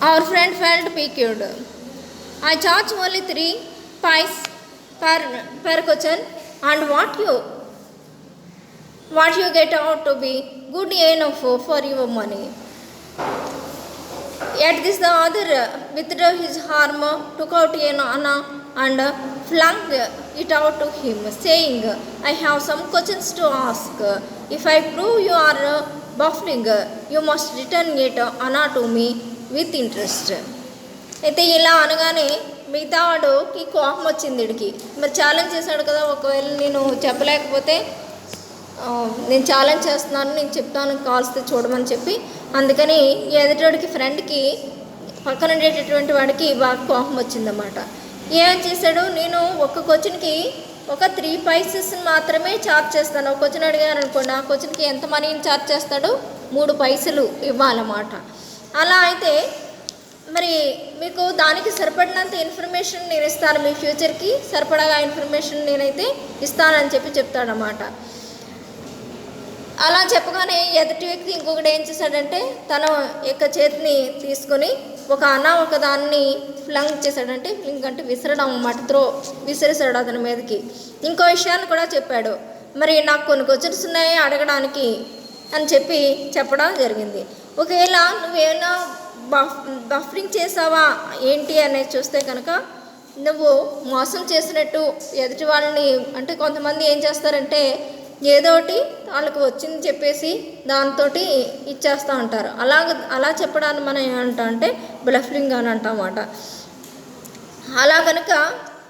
Our friend felt piqued. I charge only 3 pice per question, and what you get out to be good enough for your money. At this the other withdrew his arm, took out an anna and flung it out to him, saying, I have some questions to ask. If I prove you are baffling, you must return it anna to me with interest. అయితే ఇలా అనగానే మిగతా వాడుకి కోపం వచ్చింది వీడికి. మరి challenge చేశాడు కదా, ఒకవేళ నేను చెప్పలేకపోతే నేను ఛాలెంజ్ చేస్తున్నాను, నేను చెప్తాను, కాల్స్తే చూడమని చెప్పి. అందుకని ఎదుటివాడికి ఫ్రెండ్కి పక్కన ఉండేటటువంటి వాడికి బాగా కోపం వచ్చిందన్నమాట. ఏం చేశాడు, నేను ఒక క్వశ్చన్కి ఒక 3 పైసెస్ మాత్రమే ఛార్జ్ చేస్తాను. ఒక క్వశ్చన్ అడిగాను అనుకోండి, ఆ క్వశ్చన్కి ఎంత మనీని ఛార్జ్ చేస్తాడు, 3 పైసలు ఇవ్వాలన్నమాట. అలా అయితే మరి మీకు దానికి సరిపడినంత ఇన్ఫర్మేషన్ నేను ఇస్తాను, మీ ఫ్యూచర్కి సరిపడగా ఇన్ఫర్మేషన్ నేనైతే ఇస్తానని చెప్పి చెప్తాడనమాట. అలా చెప్పగానే ఎదుటి వ్యక్తి ఇంకొకటి ఏం చేశాడంటే తన యొక్క చేతిని తీసుకొని ఒక దాన్ని ఫ్లంగ్ చేశాడంటే, ఫ్లింగ్ అంటే విసరడం అన్నమాట, విసిరేశాడు అతని మీదకి. ఇంకో విషయాన్ని కూడా చెప్పాడు, మరి నాకు కొన్ని క్వశ్చన్స్ ఉన్నాయి అడగడానికి అని చెప్పడం జరిగింది. ఒకవేళ నువ్వేమైనా బఫరింగ్ చేసావా ఏంటి అనేది చూస్తే కనుక నువ్వు మోసం చేసినట్టు ఎదుటి వాళ్ళని, అంటే కొంతమంది ఏం చేస్తారంటే ఏదోటి వాళ్ళకి వచ్చింది చెప్పేసి దాంతో ఇచ్చేస్తూ ఉంటారు. అలా చెప్పడాన్ని మనం ఏమంటాం అంటే బ్లఫింగ్ అని అంటామన్నమాట. అలా కనుక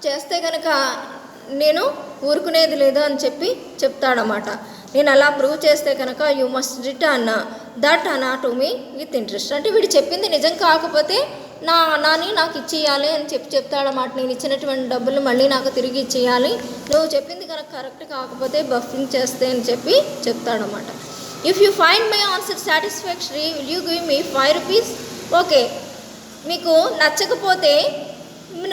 చేస్తే కనుక నేను ఊరుకునేది లేదు అని చెప్తాడన్నమాట. నేను అలా ప్రూవ్ చేస్తే కనుక యూ మస్ట్ రిటర్న్ దట్ అనా టు మీ విత్ ఇంట్రెస్ట్. అంటే వీడు చెప్పింది నిజం కాకపోతే నాకు ఇచ్చేయాలి అని చెప్తాడన్నమాట. నేను ఇచ్చినటువంటి డబ్బులు మళ్ళీ నాకు తిరిగి ఇచ్చేయాలి, నువ్వు చెప్పింది కనుక కరెక్ట్ కాకపోతే బఫింగ్ చేస్తే అని చెప్తాడన్నమాట. If you find my answer satisfactory will you give me 5 rupees. Okay, మీకు నచ్చకపోతే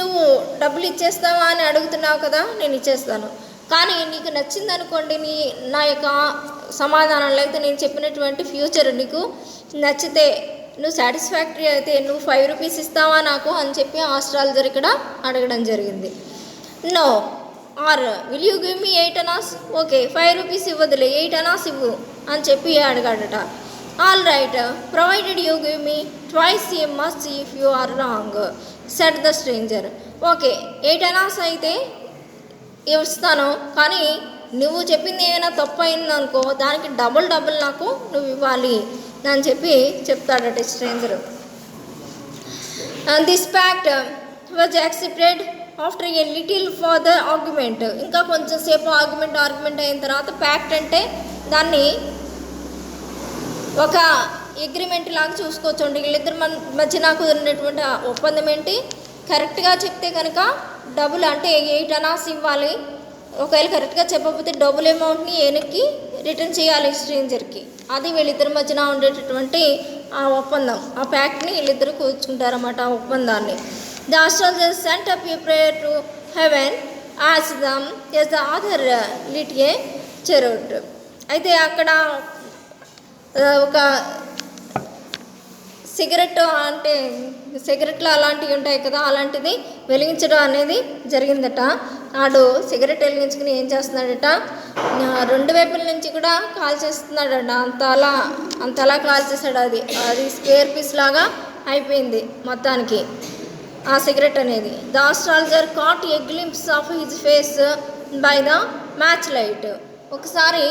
నువ్వు డబ్బులు ఇచ్చేస్తావా అని అడుగుతున్నావు కదా, నేను ఇచ్చేస్తాను. కానీ నీకు నచ్చింది అనుకోండి, నా యొక్క సమాధానం లేకపోతే నేను చెప్పినటువంటి ఫ్యూచర్ నీకు నచ్చితే, నువ్వు సాటిస్ఫాక్టరీ అయితే నువ్వు 5 రూపీస్ ఇస్తావా నాకు అని చెప్పి ఆస్ట్రాలజర్ ఇక్కడ అడగడం జరిగింది. No or will you give me 8 annas. Okay, 5 rupees ఇవ్వదులే, 8 అనాస్ ఇవ్వు అని చెప్పి అడిగాడట. All right, provided you give me twice a much if you are wrong said the stranger. Okay, 8 annas అయితే ఇస్తాను, కానీ నువ్వు చెప్పింది ఏమైనా తప్పు అయిందనుకో దానికి డబుల్ నాకు నువ్వు ఇవ్వాలి అని చెప్తాడట stranger. This pact was accepted after a little further argument. ఇంకా కొంచెం సేపు ఆర్గ్యుమెంట్ అయిన తర్వాత ప్యాక్ట్ అంటే దాన్ని ఒక అగ్రిమెంట్ లాగా చూసుకోవచ్చు. వీళ్ళిద్దరి మధ్య నాకు ఉన్నటువంటి ఒప్పందం ఏంటి, కరెక్ట్గా చెప్తే కనుక డబుల్ అంటే 8 అనాస్ ఇవ్వాలి, ఒకవేళ కరెక్ట్గా చెప్పకపోతే డబుల్ అమౌంట్ని వెనక్కి రిటర్న్ చేయాలి స్ట్రేంజర్కి. అది వీళ్ళిద్దరి మధ్యన ఉండేటటువంటి ఆ ఒప్పందం, ఆ ప్యాక్ట్ని వీళ్ళిద్దరు కూర్చుంటారన్నమాట, ఆ ఒప్పందాన్ని. The astrologer sent up a prayer to heaven as them as the other lit a cheroot. అయితే అక్కడ ఒక సిగరెట్లు అలాంటివి ఉంటాయి కదా, అలాంటిది వెలిగించడం అనేది జరిగిందట. ఆడు సిగరెట్ వెలిగించుకుని ఏం చేస్తున్నాడట, 2 వైపుల నుంచి కూడా కాల్ చేస్తున్నాడట. అంతలా కాల్ చేశాడు. అది స్క్వేర్ పీస్ లాగా అయిపోయింది మొత్తానికి ఆ సిగరెట్ అనేది. The astrologer caught a glimpse of his face by the match light. ఒకసారి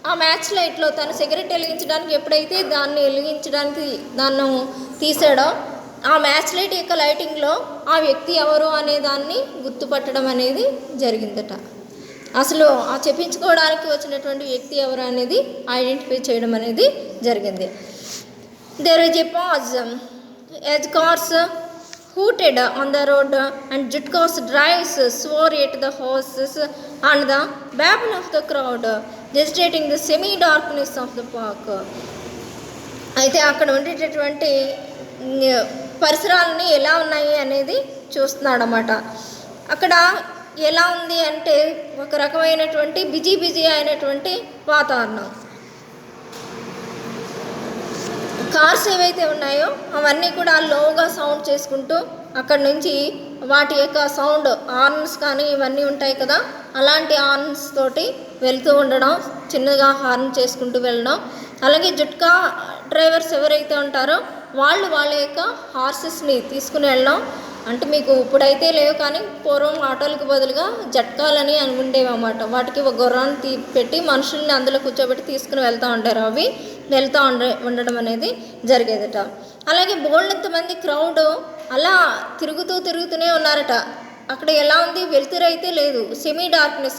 ఆ మ్యాచ్ లైట్లో తను సిగరెట్ వెలిగించడానికి ఎప్పుడైతే దాన్ని తీసాడో ఆ మ్యాచ్ లైట్ యొక్క లైటింగ్లో ఆ వ్యక్తి ఎవరు అనే దాన్ని గుర్తుపట్టడం అనేది జరిగిందట. అసలు ఆ చెప్పించుకోవడానికి వచ్చినటువంటి వ్యక్తి ఎవరు అనేది ఐడెంటిఫై చేయడం అనేది జరిగింది. There is a pause as cars hooted on the road and Jutko's drives swore at the horses and the babble of the crowd, agitating the semi-darkness of the park. అయితే అక్కడ ఉండేటటువంటి పరిసరాలని ఎలా ఉన్నాయి అనేది చూస్తున్నాడన్నమాట. అక్కడ ఎలా ఉంది అంటే ఒక రకమైనటువంటి బిజీ అయినటువంటి వాతావరణం. కార్స్ ఏవైతే ఉన్నాయో అవన్నీ కూడా లోగా సౌండ్ చేసుకుంటూ అక్కడ నుంచి వాటి యొక్క సౌండ్ హార్న్స్ కానీ ఇవన్నీ ఉంటాయి కదా, అలాంటి హార్న్స్ తోటి వెళ్తూ ఉండడం, చిన్నగా హార్న్ చేసుకుంటూ వెళ్ళడం. అలాగే జుట్కా డ్రైవర్స్ ఎవరైతే ఉంటారో వాళ్ళు వాళ్ళ యొక్క హార్సెస్ని తీసుకుని వెళ్ళడం. అంటే మీకు ఇప్పుడైతే లేవు కానీ పూర్వం ఆటోలకు బదులుగా జట్కాలని అని ఉండేవి అన్నమాట. వాటికి ఒక గుర్రాన్ని పెట్టి మనుషుల్ని అందులో కూర్చోబెట్టి తీసుకుని వెళ్తూ ఉంటారు. అవి వెళ్తూ ఉండడం అనేది జరిగేదట. అలాగే బోల్డంతమంది క్రౌడ్ అలా తిరుగుతూనే ఉన్నారట. అక్కడ ఎలా ఉంది, వెలుతురు అయితే లేదు, సెమీ డార్క్నెస్,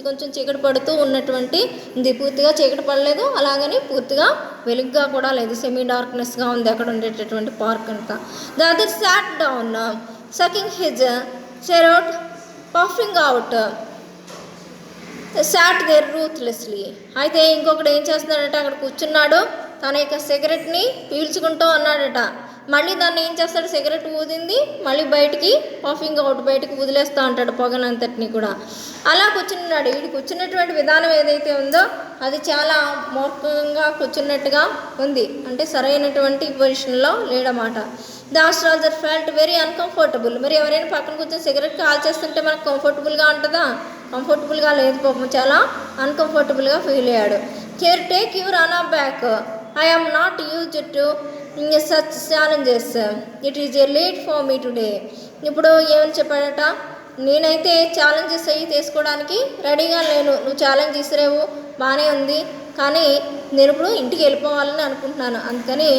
కొంచెం చీకటి పడుతూ ఉన్నటువంటి ఇది. పూర్తిగా చీకటి పడలేదు, అలాగని పూర్తిగా వెలుగుగా కూడా లేదు, సెమీ డార్క్నెస్గా ఉంది అక్కడ ఉండేటటువంటి పార్క్ అంతా. The other sat down sucking his cheroot puffing out sat there ruthlessly. అయితే ఇంకొకటి ఏం చేస్తున్నాడట, అక్కడ కూర్చున్నాడు, తన యొక్క సిగరెట్ని పీల్చుకుంటూ ఉన్నాడట. మళ్ళీ దాన్ని ఏం చేస్తాడు, సిగరెట్ ఊదింది మళ్ళీ బయటికి పఫింగ్ అవుట్, బయటికి వదిలేస్తూ ఉంటాడు పొగనంతటిని కూడా. అలా కూర్చున్నాడు. వీడు కూర్చున్నటువంటి విధానం ఏదైతే ఉందో అది చాలా మూర్ఖంగా కూర్చున్నట్టుగా ఉంది, అంటే సరైనటువంటి పొజిషన్లో లేడన్నమాట. The astrologer felt very uncomfortable. మరి ఎవరైనా పక్కన కూర్చొని సిగరెట్ కాల్ చేస్తుంటే మనకు కంఫర్టబుల్గా ఉంటుందా? కంఫర్టబుల్గా లేదు పాపం, చాలా అన్కంఫర్టబుల్గా ఫీల్ అయ్యాడు. కేర్ టేక్ యువర్ అనా back, I am not used to such challenges, it is a late for me today. ఇప్పుడు ఏమని చెప్పాడట, నేనైతే ఛాలెంజెస్ అయ్యి తీసుకోవడానికి రెడీగా లేను. నువ్వు ఛాలెంజ్ ఇసిరేవు బాగానే ఉంది, కానీ నేను ఇప్పుడు ఇంటికి వెళ్ళిపోవాలని అనుకుంటున్నాను, అందుకని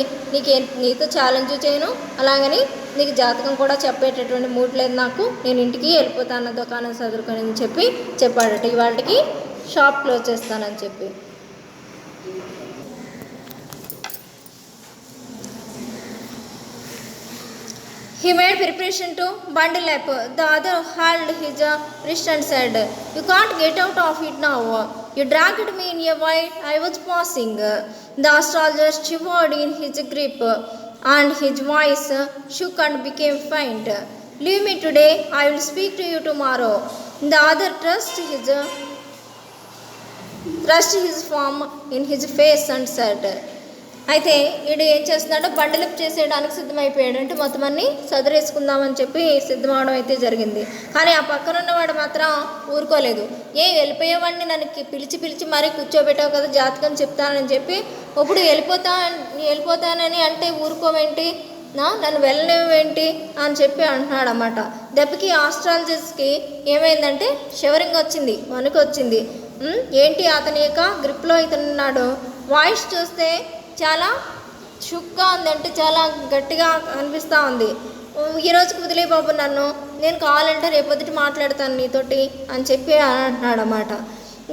నీతో ఛాలెంజ్ చేయను, అలాగని నీకు జాతకం కూడా చెప్పేటటువంటి మూడ్ లేదు నాకు, నేను ఇంటికి వెళ్ళిపోతాను దుకాణం చదువుకొని అని చెప్పాడట. ఇవాళకి షాప్ క్లోజ్ చేస్తానని చెప్పి. He made preparation to bundle up. The other held his wrist and said, "You can't get out of it now. You dragged me in a while I was passing." The astrologer shivered in his grip, and his voice shook and became faint. "Leave me today. I will speak to you tomorrow." The other thrust his palm in his face and said, అయితే వీడు ఏం చేస్తున్నాడో బండలిప్ చేసేయడానికి సిద్ధమైపోయాడు. అంటే మొత్తం అన్నీ సదరేసుకుందామని చెప్పి సిద్ధమవడం అయితే జరిగింది. కానీ ఆ పక్కన ఉన్నవాడు మాత్రం ఊరుకోలేదు. వెళ్ళిపోయేవాడిని నన్ను పిలిచి మరీ కూర్చోబెట్టావు కదా, జాతకం చెప్తానని చెప్పి, ఇప్పుడు వెళ్ళిపోతానని అంటే ఊరుకోవేంటి, నన్ను వెళ్ళలేవేంటి అని చెప్పి అంటున్నాడు అన్నమాట. దెబ్బకి ఆస్ట్రాలజిస్ట్కి ఏమైందంటే షివరింగ్ వచ్చింది, వణుకు వచ్చింది. ఏంటి అతని యొక్క గ్రిప్లో ఇతనున్నాడు. వాయిస్ చూస్తే చాలా షుక్గా ఉంది, అంటే చాలా గట్టిగా అనిపిస్తూ ఉంది. ఈరోజుకి వదిలే బాబు నన్ను, నేను కావాలంటే రేపొద్దుటి మాట్లాడతాను నీతోటి అని చెప్పి అంటున్నాడు అన్నమాట.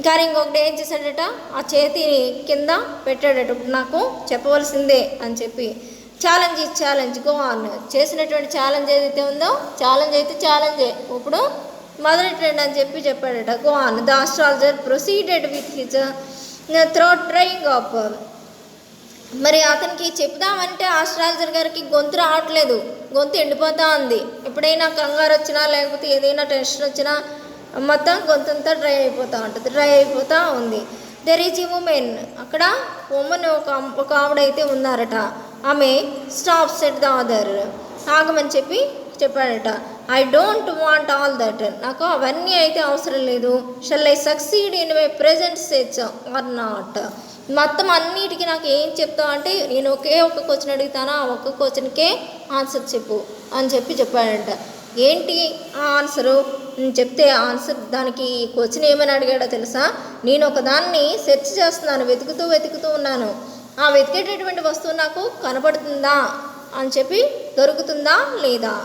కానీ ఇంకొకటి ఏం చేశాడట, ఆ చేతి కింద పెట్టాడట, ఇప్పుడు నాకు చెప్పవలసిందే అని చెప్పి. Challenge go on. చేసినటువంటి ఛాలెంజ్ ఏదైతే ఉందో, ఛాలెంజే ఇప్పుడు మొదలెట్టండి అని చెప్పాడట. Go on. The astrologer proceeded with his throat drying up. మరి అతనికి చెప్దామంటే ఆస్ట్రాలజర్ గారికి గొంతు రావట్లేదు, గొంతు ఎండిపోతూ ఉంది. ఎప్పుడైనా కంగారు వచ్చినా లేకపోతే ఏదైనా టెన్షన్ వచ్చినా మొత్తం గొంతంతా డ్రై అయిపోతూ ఉంది. There is a woman. అక్కడ ఉమెన్ ఒక ఆవిడైతే ఉన్నారట. ఆమె స్టాప్ సెట్ ద అదర్. ఆగమని చెప్పాడట. I don't want all that. నాకు అవన్నీ అయితే అవసరం లేదు. Shall I succeed in my present search or not. మొత్తం అన్నిటికీ నాకు ఏం చెప్తావు అంటే, నేను ఒకే ఒక్క క్వశ్చన్ అడుగుతాను, ఆ ఒక్క క్వశ్చన్కే ఆన్సర్ చెప్పు అని చెప్పాడంట. ఏంటి ఆ ఆన్సరు చెప్తే ఆన్సర్, దానికి క్వశ్చన్ ఏమని అడిగాడో తెలుసా, నేను ఒకదాన్ని సెర్చ్ చేస్తున్నాను, వెతుకుతూ ఉన్నాను, ఆ వెతికేటటువంటి వస్తువు నాకు కనపడుతుందా అని చెప్పి, దొరుకుతుందా లేదా,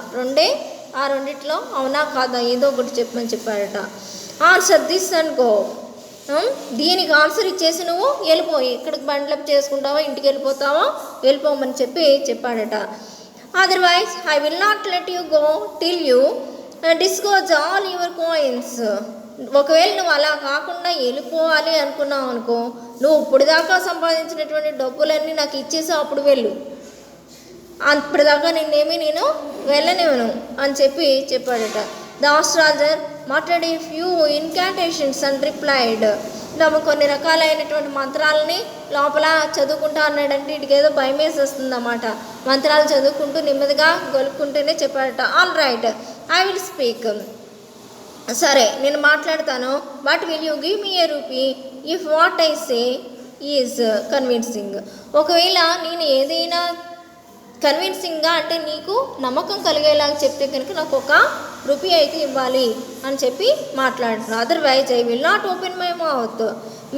ఆ రెండిట్లో అవునా కాదా ఏదో ఒకటి చెప్పమని చెప్పాడట. Answer this and go. దీనికి ఆన్సర్ ఇచ్చేసి నువ్వు వెళ్ళిపోయి, ఇక్కడికి బండ్లప్ చేసుకుంటావా, ఇంటికి వెళ్ళిపోమని చెప్పాడట. Otherwise I will not let you go till you disgorge all your coins. ఒకవేళ నువ్వు అలా కాకుండా వెళ్ళిపోవాలి అనుకున్నావు అనుకో, నువ్వు ఇప్పటిదాకా సంపాదించినటువంటి డబ్బులన్నీ నాకు ఇచ్చేసావు, అప్పుడు వెళ్ళు, అప్పటిదాకా నేను వెళ్ళనివ్వను అని చెప్పాడట. The astrologer muttered a few incantations and replied, తాము కొన్ని రకాలైనటువంటి మంత్రాలని లోపల చదువుకుంటా అన్నాడంటే వీటికి ఏదో భయం వేసి వస్తుంది అన్నమాట. మంత్రాలు చదువుకుంటూ నెమ్మదిగా గొలుపుకుంటూనే చెప్పాడట. All right, I will speak. సరే నేను మాట్లాడతాను. But will you give me a rupee if what I say is convincing. ఒకవేళ నేను ఏదైనా కన్విన్సింగ్గా అంటే నీకు నమ్మకం కలిగేలాగా చెప్తే కనుక నాకు ఒక రూపీ అయితే ఇవ్వాలి అని చెప్పి మాట్లాడుతున్నాను. Otherwise I will not open my mouth.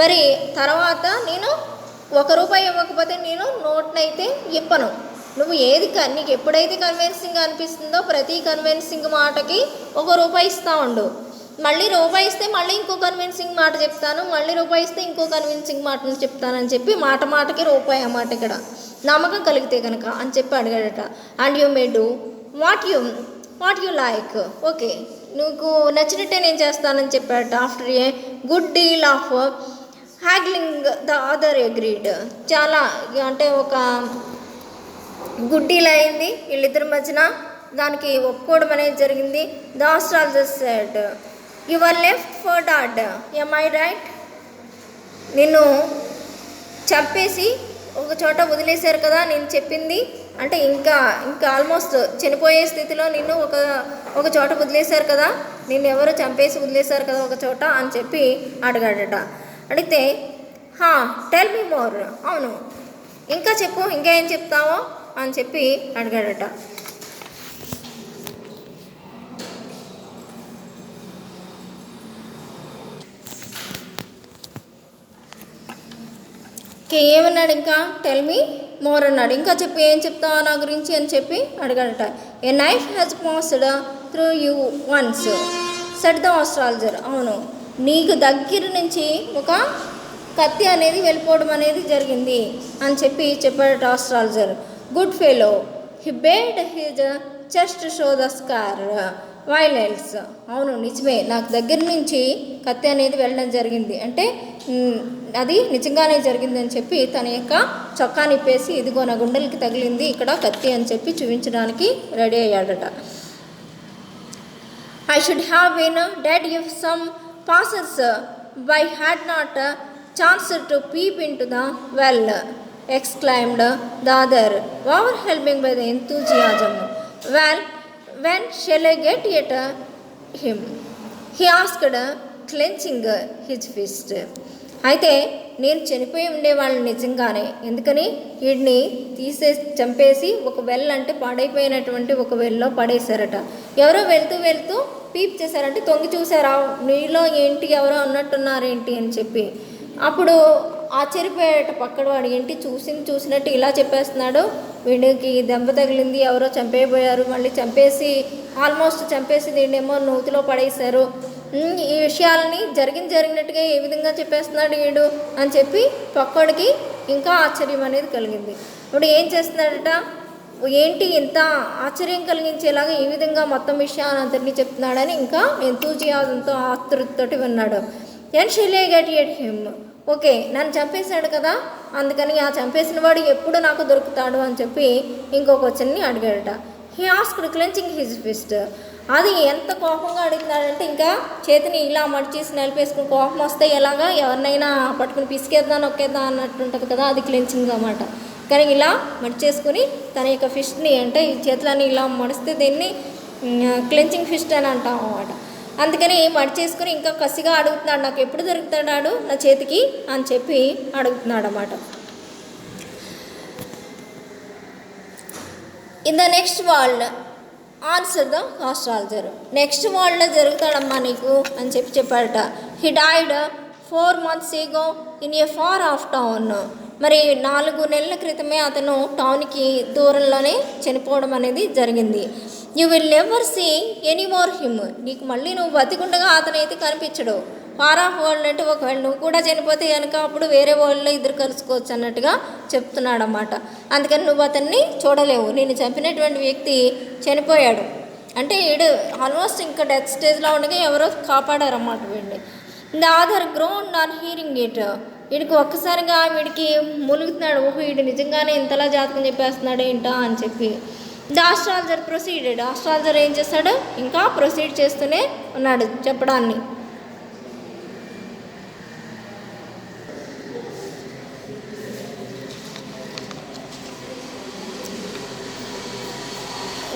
మరి తర్వాత నేను ₹1 ఇవ్వకపోతే నేను నోట్నైతే ఇప్పను. నువ్వు ఏది నీకు ఎప్పుడైతే కన్విన్సింగ్ అనిపిస్తుందో ప్రతి కన్విన్సింగ్ మాటకి ₹1 ఇస్తూ ఉండు. మళ్ళీ ₹1 ఇస్తే మళ్ళీ ఇంకో కన్విన్సింగ్ మాట చెప్తాను, మళ్ళీ ₹1 ఇస్తే ఇంకో కన్విన్సింగ్ మాటను చెప్తానని చెప్పి మాటకి ₹1 అన్నమాట ఇక్కడ నమ్మకం కలిగితే కనుక అని చెప్పి అడిగాడట. And you may do what you like. Okay, నీకు నచ్చినట్టే నేను చేస్తానని చెప్పాడట. After a good deal of haggling the other agreed. చాలా అంటే ఒక గుడ్ డీల్ అయింది వీళ్ళిద్దరి మధ్యన, దానికి ఒప్పుకోవడం అనేది జరిగింది. The astrologer said you are left for dad, am I right. నిన్ను చంపేసి ఒక చోట వదిలేశారు కదా, నేను చెప్పింది అంటే ఇంకా ఆల్మోస్ట్ చనిపోయే స్థితిలో నిన్ను ఒక చోట వదిలేశారు కదా, నిన్ను ఎవరు చంపేసి వదిలేశారు కదా ఒక చోట అని చెప్పి అడిగాడట. అడిగితే టెల్ మీ మోర్, అవును ఇంకా చెప్పు, ఇంకా ఏం చెప్తావో అని చెప్పి అడిగాడట. ఏమన్నాడు, ఇంకా టెల్ మీ మోర్ అన్నాడు. ఇంకా చెప్పు, ఏం చెప్తావా నా గురించి అని చెప్పి అడిగాడట. A knife has passed through you once said the astrologer. అవును, నీకు దగ్గర నుంచి ఒక కత్తి అనేది వెళ్ళిపోవడం అనేది జరిగింది అని చెప్పి చెప్పాడట astrologer. Good fellow, he bared his chest show the scar violence. అవును నిజమే, నాకు దగ్గర నుంచి కత్తి అనేది వెళ్ళడం జరిగింది, అంటే అది నిజంగానే జరిగిందని చెప్పి తన యొక్క చొక్కా నిప్పేసి ఇదిగో నా గుండెలకి తగిలింది ఇక్కడ కత్తి అని చెప్పి చూపించడానికి రెడీ అయ్యాడట. I should have been dead if some passers by had not chance to peep into the well exclaimed the other, overwhelmed by the enthusiasm. Well, when shall I get at him? He asked, clenching his fist. అయితే నేను చనిపోయి ఉండేవాళ్ళు నిజంగానే, ఎందుకని వీడిని చంపేసి ఒక well అంటే పాడైపోయినటువంటి ఒక వెల్లో పడేశారట. ఎవరో వెళ్తూ పీప్ చేశారంటే తొంగి చూసారా, నీలో ఏంటి ఎవరో ఉన్నట్టున్నారేంటి అని చెప్పి. అప్పుడు ఆశ్చర్యపోయాట పక్కన వాడు, ఏంటి చూసినట్టు ఇలా చెప్పేస్తున్నాడు, వీడికి దెబ్బ తగిలింది, ఎవరో చంపేయబోయారు, మళ్ళీ ఆల్మోస్ట్ చంపేసి దీన్నేమో నూతిలో పడేశారు, ఈ విషయాలని జరిగినట్టుగా ఏ విధంగా చెప్పేస్తున్నాడు వీడు అని చెప్పి పక్కడికి ఇంకా ఆశ్చర్యం అనేది కలిగింది. ఇప్పుడు ఏం చేస్తున్నాడట, ఏంటి ఇంత ఆశ్చర్యం కలిగించేలాగా ఈ విధంగా మొత్తం విషయాన్ని అంతటినీ చెప్తున్నాడని ఇంకా ఎంతూజియాజంతో ఆతృతతోటి విన్నాడు. When shall I get at him. Okay, నన్ను చంపేశాడు కదా, అందుకని ఆ చంపేసిన వాడు ఎప్పుడు నాకు దొరుకుతాడు అని చెప్పి ఇంకొక క్వశ్చన్ని అడిగాడట. He asked clenching his fist. అది ఎంత కోపంగా అడుగుతున్నాడంటే ఇంకా చేతిని ఇలా మడిచేసి నలిపేసుకుని కోపం వస్తే ఎలాగా ఎవరినైనా పట్టుకుని పిసికేద్దాం నొక్కేద్దాం అన్నట్టుంటుంది కదా, అది క్లెంచింగ్ అన్నమాట. కానీ ఇలా మడిచేసుకుని తన యొక్క ఫిస్ట్ని అంటే ఈ చేతులని ఇలా మడిస్తే దీన్ని క్లెంచింగ్ ఫిస్ట్ అని అంటాం అన్నమాట. అందుకని మడిచేసుకుని ఇంకా కసిగా అడుగుతున్నాడు, నాకు ఎప్పుడు దొరుకుతాడాడు నా చేతికి అని చెప్పి అడుగుతున్నాడు అన్నమాట. In the next world answer the astrologer. Next వరల్డ్లో జరుగుతాడమ్మా నీకు అని చెప్పాడట. He died 4 months ago in a far off town. మరి 4 నెలల క్రితమే అతను టౌన్కి దూరంలోనే చనిపోవడం అనేది జరిగింది. You will never see any more him. నీకు మళ్ళీ నువ్వు బతికుండగా అతనైతే కనిపించడు. ఫార్ ఆఫ్ వరల్డ్ అంటే ఒకవేళ నువ్వు కూడా చనిపోతే కనుక అప్పుడు వేరే వరల్డ్లో ఇద్దరు కలుసుకోవచ్చు అన్నట్టుగా చెప్తున్నాడు అన్నమాట. అందుకని నువ్వు అతన్ని చూడలేవు. నేను చంపినటువంటి వ్యక్తి చనిపోయాడు అంటే వీడు ఆల్మోస్ట్ ఇంకా డెత్ స్టేజ్లో ఉండగా ఎవరో కాపాడారన్నమాట వీడిని. The other grown on hearing it. వీడికి ఒక్కసారిగా వీడికి ములుగుతున్నాడు, ఓహో వీడు నిజంగానే ఇంతలా జాతకం చెప్పేస్తున్నాడు ఏంటా అని చెప్పి. The astrologer proceeded. ఆస్ట్రాలజర్ ఏం చేస్తాడు, ఇంకా ప్రొసీడ్ చేస్తూనే ఉన్నాడు చెప్పడాన్ని.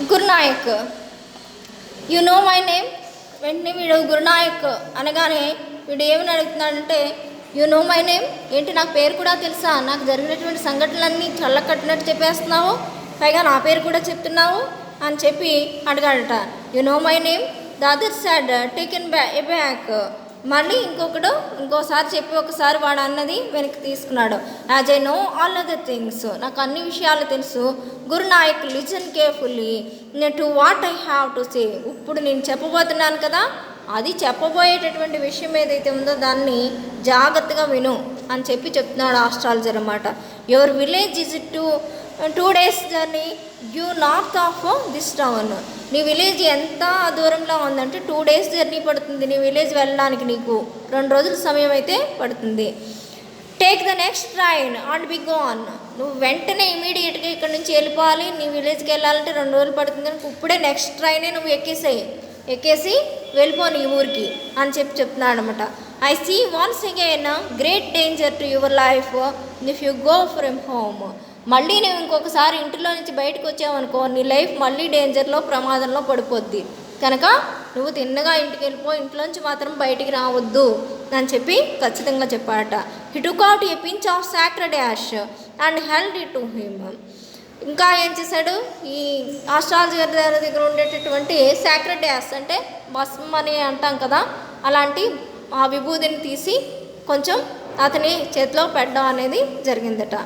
Gurunayak, you know my name. వెంటనే వీడు గురునాయక్ అనగానే వీడు ఏమని అడుగుతున్నాడంటే, యు నో మై నేమ్, ఏంటి నాకు పేరు కూడా తెలుసా, నాకు జరిగినటువంటి సంఘటనలన్నీ చల్లకట్టినట్టు చెప్పేస్తున్నావు, పైగా నా పేరు కూడా చెప్తున్నావు అని చెప్పి అడిగాడట. You know my name. The other side taken back. మళ్ళీ ఇంకోసారి చెప్పి ఒకసారి వాడు అన్నది వెనక్కి తీసుకున్నాడు. As I know all other things, నాకు అన్ని విషయాలు తెలుసు. Gurunayak listen carefully to what I have to say. ఇప్పుడు నేను చెప్పబోతున్నాను కదా, అది చెప్పబోయేటటువంటి విషయం ఏదైతే ఉందో దాన్ని జాగ్రత్తగా విను అని చెప్పి చెప్తున్నాడు ఆస్ట్రాలజర్ అన్నమాట. Your village is 2 days journey due north of this town. నీ విలేజ్ ఎంత దూరంలో ఉందంటే 2 days జర్నీ పడుతుంది నీ విలేజ్ వెళ్ళడానికి, నీకు 2 రోజుల సమయం అయితే పడుతుంది. Take the next train and be gone. నువ్వు వెంటనే ఇమీడియట్గా ఇక్కడ నుంచి వెళ్ళిపోవాలి, నీ విలేజ్కి వెళ్ళాలంటే 2 రోజులు పడుతుంది కనుక ఇప్పుడే నెక్స్ట్ ట్రైనే నువ్వు ఎక్కేసి వెళ్ళిపో నీ ఊరికి అని చెప్తున్నాడు అనమాట. I see once again great danger to your life if you go from home. మళ్ళీ నువ్వు ఇంకొకసారి ఇంటిలో నుంచి బయటకు వచ్చావనుకో నీ లైఫ్ మళ్ళీ డేంజర్లో, ప్రమాదంలో పడిపోద్ది కనుక నువ్వు తిన్నగా ఇంటికి వెళ్ళిపో, ఇంట్లోంచి మాత్రం బయటికి రావద్దు అని చెప్పి ఖచ్చితంగా చెప్పాడట. He took out a pinch of sacred ash and held it to him. ఇంకా ఏం చేశాడు, ఈ ఆస్ట్రాలజర్ దగ్గర ఉండేటటువంటి సాక్రెడ్ యాష్ అంటే భస్మం అని అంటాం కదా, అలాంటి ఆ విభూతిని తీసి కొంచెం అతని చేతిలో పెట్టడం అనేది జరిగిందట.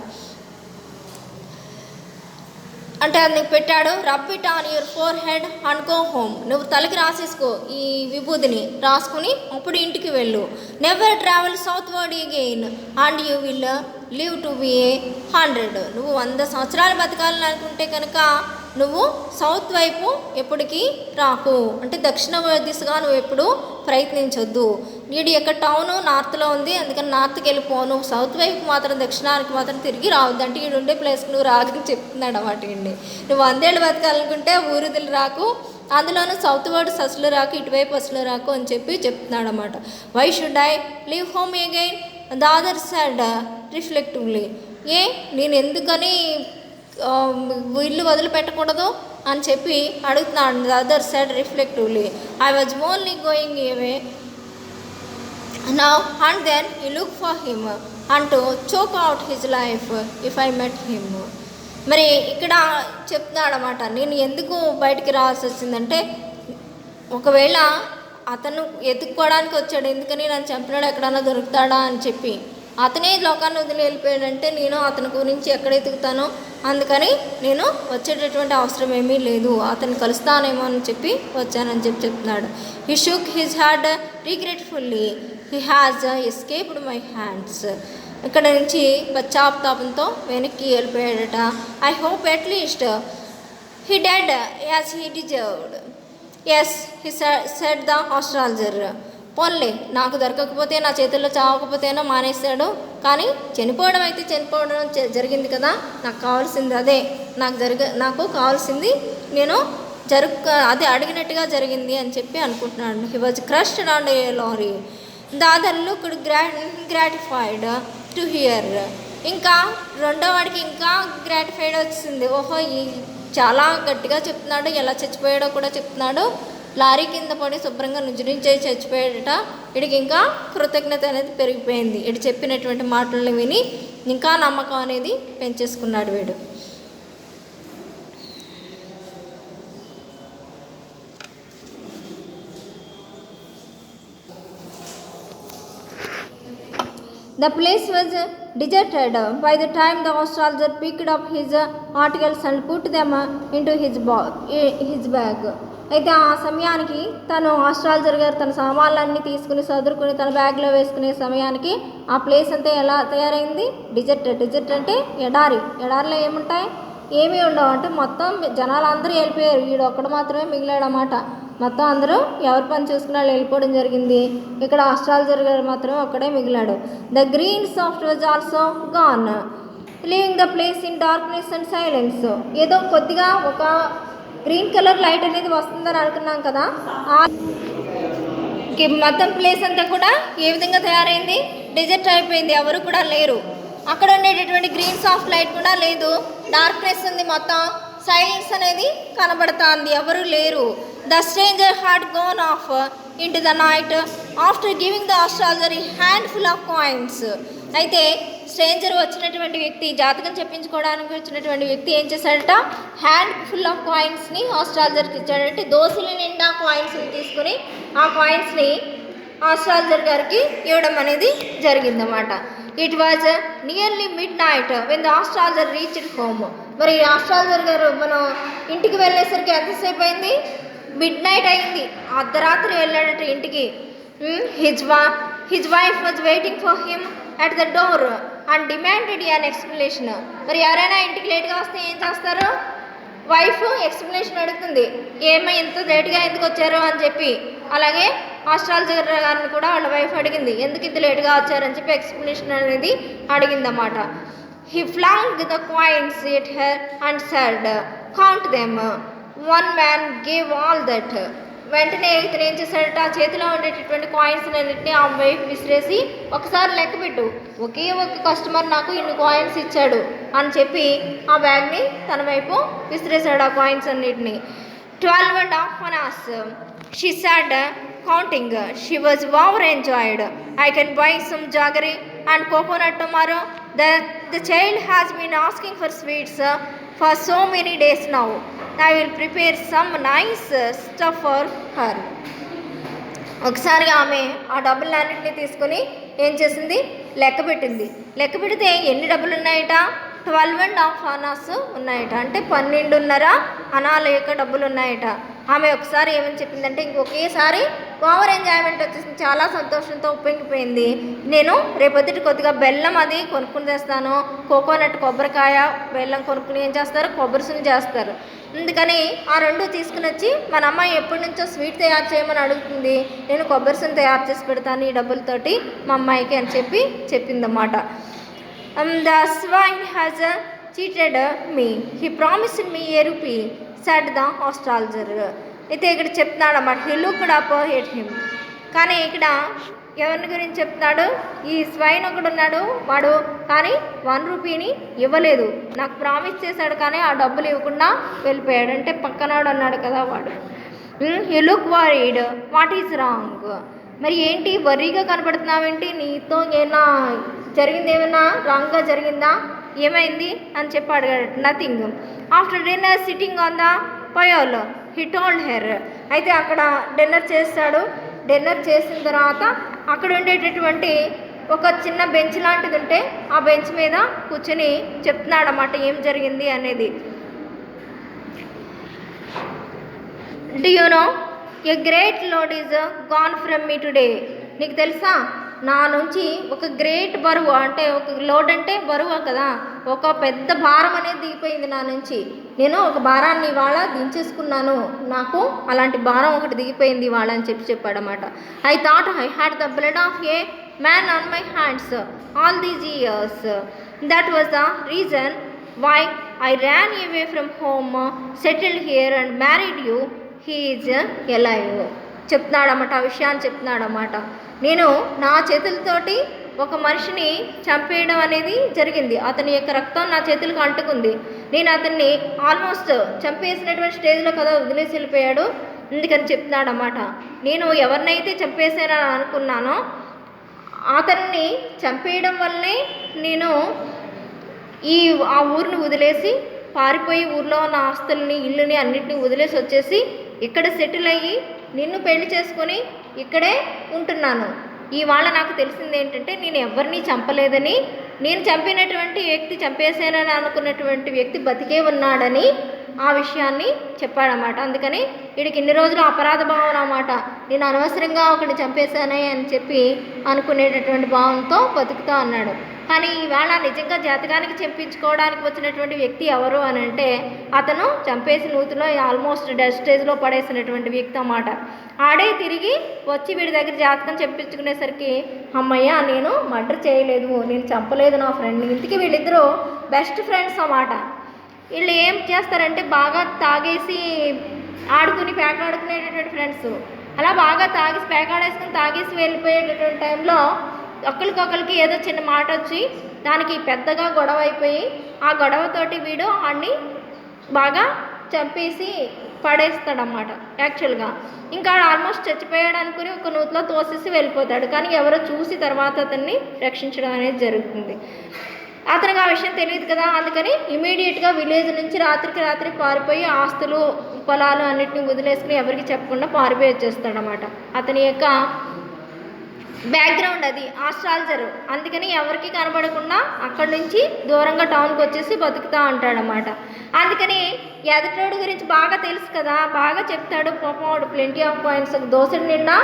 అంటే అది నీకు పెట్టాడు. Rub it on your four head and go home. నువ్వు తలకి రాసేసుకో ఈ విభూతిని, రాసుకుని అప్పుడు ఇంటికి వెళ్ళు. Never travel south word again and you will live to be 100. నువ్వు 100 సంవత్సరాలు బతకాలని అనుకుంటే కనుక నువ్వు సౌత్ వైపు ఎప్పటికీ రాకు, అంటే దక్షిణ దిశగా నువ్వు ఎప్పుడు ప్రయత్నించొద్దు. నీడు ఎక్కడ టౌన్ నార్త్లో ఉంది, అందుకని నార్త్కి వెళ్ళిపోను, సౌత్ వైపు మాత్రం దక్షిణానికి మాత్రం తిరిగి రావద్దు, అంటే ఈడు ఉండే ప్లేస్కి నువ్వు రాదని చెప్తున్నాడు అన్నమాట. నువ్వు 100 ఏళ్ళు బతకాలనుకుంటే ఊరుదులు రాకు, అందులోనూ సౌత్ వర్డ్ అసలు రాకు, ఇటువైపు అసలు రాకు అని చెప్పి చెప్తున్నాడు అన్నమాట. Why should I leave home again the other side reflectively. నేను ఎందుకని ఇల్లు వదిలిపెట్టకూడదు అని చెప్పి అడుగుతున్నాడు. The other side reflectively I was only going away now and then you look for him and to choke out his life if I met him. మరి ఇక్కడ చెప్తున్నాడు అన్నమాట, నేను ఎందుకు బయటికి రావాల్సి వచ్చిందంటే ఒకవేళ అతను ఎత్తుక్కోవడానికి వచ్చాడు, ఎందుకని నన్ను చంపినాడు ఎక్కడన్నా దొరుకుతాడా అని చెప్పి అతనే లోకాన్ని వదిలి వెళ్ళిపోయాడంటే నేను అతని గురించి ఎక్కడ ఎతుకుతానో, అందుకని నేను వచ్చేటటువంటి అవసరం ఏమీ లేదు, అతను కలుస్తానేమో అని చెప్పి వచ్చానని చెప్తున్నాడు. He shook his head regretfully he has escaped my hands. ఇక్కడ నుంచి పశ్చాత్తాపంతో వెనక్కి వెళ్ళిపోయాడట. I hope at least he dead as he deserved. Yes he said the astrologer. పోన్లే, నాకు దొరకకపోతే నా చేతుల్లో చావకపోతేనో మానేస్తాడు, కానీ చనిపోవడం అయితే చనిపోవడం జరిగింది కదా, నాకు కావాల్సింది అదే, నాకు కావాల్సింది నేను అదే అడిగినట్టుగా జరిగింది అని చెప్పి అనుకుంటున్నాడు. He was crushed on a lorry. The other looked gratified to hear. ఇంకా రెండో వాడికి ఇంకా గ్రాటిఫైడ్ వచ్చింది. ఓహో, ఈ చాలా గట్టిగా చెప్తున్నాడు, ఎలా చచ్చిపోయాడో కూడా చెప్తున్నాడు. లారీ కింద పడి శుభ్రంగా నుంచి చచ్చిపోయాడట. వీడికి ఇంకా కృతజ్ఞత అనేది పెరిగిపోయింది, వీడు చెప్పినటువంటి మాటలను విని ఇంకా నమ్మకం అనేది పెంచేసుకున్నాడు వీడు. The place was deserted by the time the astrologer picked up his articles and put them into his bag. అయితే ఆ సమయానికి తను ఆస్ట్రాలజర్ గారు తన సామాన్లన్నీ తీసుకుని సదురుకుని తన బ్యాగ్లో వేసుకునే సమయానికి ఆ ప్లేస్ అంతా ఎలా తయారైంది? డిజర్ట్ అంటే ఎడారిలో ఏముంటాయి? ఏమీ ఉండవు. అంటే మొత్తం జనాలు అందరూ వెళ్ళిపోయారు, వీడు ఒక్కడు మాత్రమే మిగిలాడన్నమాట. మొత్తం అందరూ ఎవరి పని చూసుకుని వాళ్ళు వెళ్ళిపోవడం జరిగింది. ఇక్కడ ఆస్ట్రాలజర్ గారు మాత్రమే ఒక్కడే మిగిలాడు. The green shaft was also gone, leaving the place in darkness and silence. ఏదో కొద్దిగా ఒక గ్రీన్ కలర్ లైట్ అనేది వస్తుందని అనుకున్నాం కదా, మొత్తం ప్లేస్ అంతా కూడా ఏ విధంగా తయారైంది? డిజర్ట్ అయిపోయింది, ఎవరు కూడా లేరు. అక్కడ ఉండేటటువంటి గ్రీన్ సాఫ్ట్ లైట్ కూడా లేదు, డార్క్నెస్ ఉంది, మొత్తం సైలెన్స్ అనేది కనబడుతుంది, ఎవరు లేరు. The stranger had gonna of in to the night after giving the astrologer hand full of coins. అయితే స్ట్రేంజర్ వచ్చినటువంటి వ్యక్తి, జాతకం చెప్పించుకోవడానికి వచ్చినటువంటి వ్యక్తి ఏం చేశాడట, హ్యాండ్ ఫుల్ ఆఫ్ కాయిన్స్ని ఆస్ట్రాలజర్కి ఇచ్చాడంటే దోశల నిండా కాయిన్స్ని తీసుకుని ఆ కాయిన్స్ని ఆస్ట్రాలజర్ గారికి ఇవ్వడం అనేది జరిగిందన్నమాట. It was nearly mid night when the astrologer reached home. మరి ఆస్ట్రాలజర్ గారు మనం ఇంటికి వెళ్ళేసరికి ఎంతసేపు అయింది, మిడ్ నైట్ అయింది, అర్ధరాత్రి వెళ్ళాడట ఇంటికి. His wife was waiting for him at the door and demanded an explanation. మరి ఎవరైనా ఇంటికి లేట్గా వస్తే ఏం చేస్తారు, వైఫ్ ఎక్స్ప్లెనేషన్ అడుగుతుంది, ఏమై ఇంత లేట్గా ఎందుకు వచ్చారు అని చెప్పి. అలాగే ఆస్ట్రాలజర్ గారిని కూడా వాళ్ళ వైఫ్ అడిగింది, ఎందుకు ఇంత లేట్గా వచ్చారని చెప్పి ఎక్స్ప్లెనేషన్ అనేది అడిగిందన్నమాట. He flung the coins at her and said count them. One man gave all that. వెంటనే ఇతను ఏం చేశాడట, చేతిలో ఉండేటటువంటి కాయిన్స్ అన్నింటినీ ఆ వైఫ్ విసిరేసి ఒకసారి లెక్క పెట్టు, ఒకే ఒక కస్టమర్ నాకు ఇన్ని కాయిన్స్ ఇచ్చాడు అని చెప్పి ఆ బ్యాగ్ని తన వైపు విసిరేశాడు, ఆ కాయిన్స్ అన్నిటిని. 12.5 annas. She said, counting. She was over enjoyed. I can buy some jaggery and coconut tomorrow. The child has been asking for sweets for so many days now. I will prepare some nice stuff for her. ఒకసారి ఆమె ఆ డబ్బులన్నింటినీ తీసుకొని ఏం చేసింది, లెక్క పెట్టింది. లెక్క పెడితే ఎన్ని డబ్బులు ఉన్నాయట, 12.5 annas ఉన్నాయట. అంటే 12.5 అనాల యొక్క డబ్బులు ఉన్నాయట. ఆమె ఒకసారి ఏమని చెప్పిందంటే, ఇంకొకేసారి ఓవర్ ఎంజాయ్మెంట్ వచ్చేసింది, చాలా సంతోషంతో ఉప్పొంగిపోయింది. నేను రేపొద్దుటి కొద్దిగా బెల్లం అది కొనుక్కుని తెస్తాను, కోకోనట్ కొబ్బరికాయ బెల్లం కొనుక్కుని ఏం చేస్తారు, కొబ్బరిసుని చేస్తారు. అందుకని ఆ రెండు తీసుకుని వచ్చి మన అమ్మాయి ఎప్పటి నుంచో స్వీట్ తయారు చేయమని అడుగుతుంది, నేను కొబ్బరిసుని తయారు చేసి పెడతాను ఈ డబ్బులతోటి మా అమ్మాయికి అని చెప్పి చెప్పిందన్నమాట. The swine has cheated me. He promised me a rupee, said the astrologer. అయితే ఇక్కడ చెప్తున్నాడు అన్నమాట, he looked up at him. కానీ ఇక్కడ ఎవరి గురించి చెప్తున్నాడు, ఈ స్వైన్ ఒకడు ఉన్నాడు, వాడు కానీ 1 రూపీని ఇవ్వలేదు, నాకు ప్రామిస్ చేశాడు కానీ ఆ డబ్బులు ఇవ్వకుండా వెళ్ళిపోయాడు. అంటే పక్కనాడు అన్నాడు కదా వాడు. You look worried, what is wrong. మరి ఏంటి వరీగా కనపడుతున్నావేంటి, నీతో ఏమైనా జరిగింది, ఏమైనా రాంగ్గా జరిగిందా, ఏమైంది అని చెప్పి అడిగాడు. Nothing. After dinner sitting on the pyol he told her. అయితే అక్కడ డిన్నర్ చేస్తాడు, డిన్నర్ చేసిన తర్వాత అక్కడ ఉండేటటువంటి ఒక చిన్న బెంచ్ లాంటిది ఉంటే ఆ బెంచ్ మీద కూర్చొని చెప్తున్నాడు అన్నమాట ఏం జరిగింది అనేది. Do you know a great load is gone from me today. నీకు తెలుసా, నా నుంచి ఒక గ్రేట్ బరువు, అంటే ఒక లోడ్ అంటే బరువు కదా, ఒక పెద్ద భారం అనేది దిగిపోయింది నా నుంచి. నేను ఒక భారాన్ని ఇవాళ దించేసుకున్నాను, నాకు అలాంటి భారం ఒకటి దిగిపోయింది ఇవాళ అని చెప్పాడన్నమాట. I thought I had the blood of a man on my hands all these years. That was the reason why I ran away from home, settled here and married you. He is alive. చెప్తున్నాడన్నమాట, ఆ విషయాన్ని చెప్తున్నాడన్నమాట. నేను నా చేతులతోటి ఒక మనిషిని చంపేయడం అనేది జరిగింది, అతని యొక్క రక్తం నా చేతులకు అంటుకుంది, నేను అతన్ని ఆల్మోస్ట్ చంపేసినటువంటి స్టేజ్లో కదా వదిలేసి వెళ్ళిపోయాడు. అందుకని చెప్తున్నాడు అన్నమాట, నేను ఎవరినైతే చంపేసానని అనుకున్నానో అతన్ని చంపేయడం వల్లనే నేను ఆ ఊరిని వదిలేసి పారిపోయి ఊర్లో ఉన్న ఆస్తుల్ని ఇల్లుని అన్నిటిని వదిలేసి వచ్చేసి ఇక్కడ సెటిల్ అయ్యి నిన్ను పెళ్లి చేసుకొని ఇక్కడే ఉంటున్నాను. ఇవాళ నాకు తెలిసింది ఏంటంటే, నేను ఎవరిని చంపలేదని, నేను చంపినటువంటి వ్యక్తి, చంపేశానని అనుకున్నటువంటి వ్యక్తి బతికే ఉన్నాడని ఆ విషయాన్ని చెప్పాడన్నమాట. అందుకని వీడికి ఇన్ని రోజులు అపరాధ భావన అన్నమాట, నేను అనవసరంగా ఒకటి చంపేశానే అని చెప్పి అనుకునేటటువంటి భావంతో బతుకుతా అన్నాడు. కానీ ఈవేళ నిజంగా జాతకానికి చెప్పించుకోవడానికి వచ్చినటువంటి వ్యక్తి ఎవరు అని అంటే, అతను చంపేసి నూతిలో ఆల్మోస్ట్ డెడ్ స్టేజ్లో పడేసినటువంటి వ్యక్తి అన్నమాట. ఆడే తిరిగి వచ్చి వీడి దగ్గర జాతకం చెప్పించుకునేసరికి, అమ్మయ్య నేను మర్డర్ చేయలేదు, నేను చంపలేదు నా ఫ్రెండ్ని. ఇంటికి వీళ్ళిద్దరూ బెస్ట్ ఫ్రెండ్స్ అన్నమాట. వీళ్ళు ఏం చేస్తారంటే, బాగా తాగేసి ఆడుకుని పేకాడుకునేటటువంటి ఫ్రెండ్స్. అలా బాగా తాగేసి పేకాడేసుకుని తాగేసి వెళ్ళిపోయేటటువంటి టైంలో ఒకరికొకరికి ఏదో చిన్న మాట వచ్చి దానికి పెద్దగా గొడవ అయిపోయి, ఆ గొడవతోటి వీడు ఆడిని బాగా చంపేసి పడేస్తాడన్నమాట యాక్చువల్గా. ఇంకా ఆల్మోస్ట్ చచ్చిపోయాడు అనుకుని ఒక నూతిలో తోసేసి వెళ్ళిపోతాడు. కానీ ఎవరో చూసి తర్వాత అతన్ని రక్షించడం అనేది జరుగుతుంది. అతనికి ఆ విషయం తెలియదు కదా, అందుకని ఇమీడియట్గా విలేజ్ నుంచి రాత్రికి రాత్రి పారిపోయి ఆస్తులు పొలాలు అన్నిటిని వదిలేసుకుని ఎవరికి చెప్పకుండా పారిపోయి వచ్చేస్తాడనమాట. అతని యొక్క బ్యాక్గ్రౌండ్ అది ఆస్ట్రాలజరు, అందుకని ఎవరికి కనబడకుండా అక్కడి నుంచి దూరంగా టౌన్కి వచ్చేసి బతుకుతూ ఉంటాడనమాట. అందుకని ఎదుటోడు గురించి బాగా తెలుసు కదా, బాగా చెప్తాడు. పాపం వాడు ప్లెంటీ ఆఫ్ కాయిన్స్, దోసెడు నిండా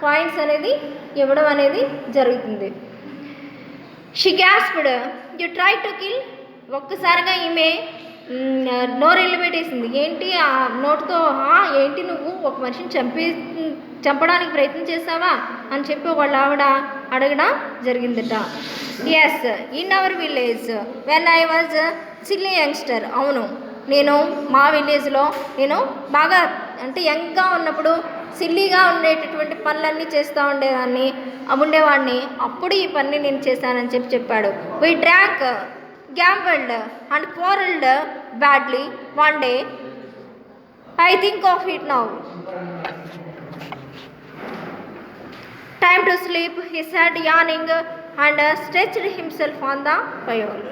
కాయిన్స్ అనేది ఇవ్వడం అనేది జరుగుతుంది. She gasped, you try to kill. ఒక్కసారిగా ఈమె నోరెళ్ళి పెట్టేసింది. ఏంటి ఆ నోటుతో, ఏంటి నువ్వు ఒక మనిషిని చంపడానికి ప్రయత్నం చేసావా అని చెప్పి వాళ్ళ ఆవిడ అడగడం జరిగిందట. Yes, in our village when I was silly youngster. అవును, నేను మా విలేజ్లో నేను బాగా అంటే యంగ్గా ఉన్నప్పుడు సిల్లీగా ఉండేటటువంటి పనులన్నీ చేస్తూ ఉండేవాడిని. అప్పుడు ఈ పని నేను చేశానని చెప్పాడు. We drank, gambled and quarrelled badly one day. I think of it now. Time to sleep, he said yawning and stretched himself on the fire.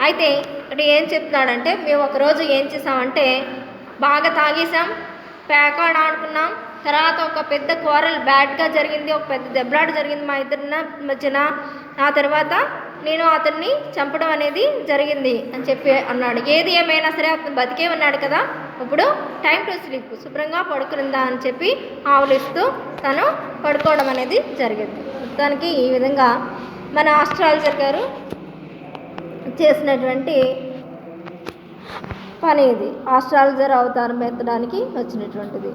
అయితే ఇక్కడ ఏం చెప్తున్నాడంటే, మేము ఒకరోజు ఏం చేసామంటే బాగా తాగేసాం, ప్యాకాడ్ ఆడుకున్నాం. తర్వాత ఒక పెద్ద క్వారల్ బ్యాడ్గా జరిగింది, ఒక పెద్ద దెబ్బలాట జరిగింది మా ఇద్దరి మధ్యన. ఆ తర్వాత నేను అతన్ని చంపడం అనేది జరిగింది అని చెప్పి అన్నాడు. ఏది ఏమైనా సరే అతను బతికే ఉన్నాడు కదా, ఇప్పుడు టైం టు స్లీప్, శుభ్రంగా పడుకుందా అని చెప్పి ఆవులిస్తూ తను పడుకోవడం అనేది జరిగింది. దానికి ఈ విధంగా మన ఆస్ట్రాలజర్ గారు చేసినటువంటి పని ఇది. ఆస్ట్రాలజర్ అవతారం ఎత్తడానికి వచ్చినటువంటిది.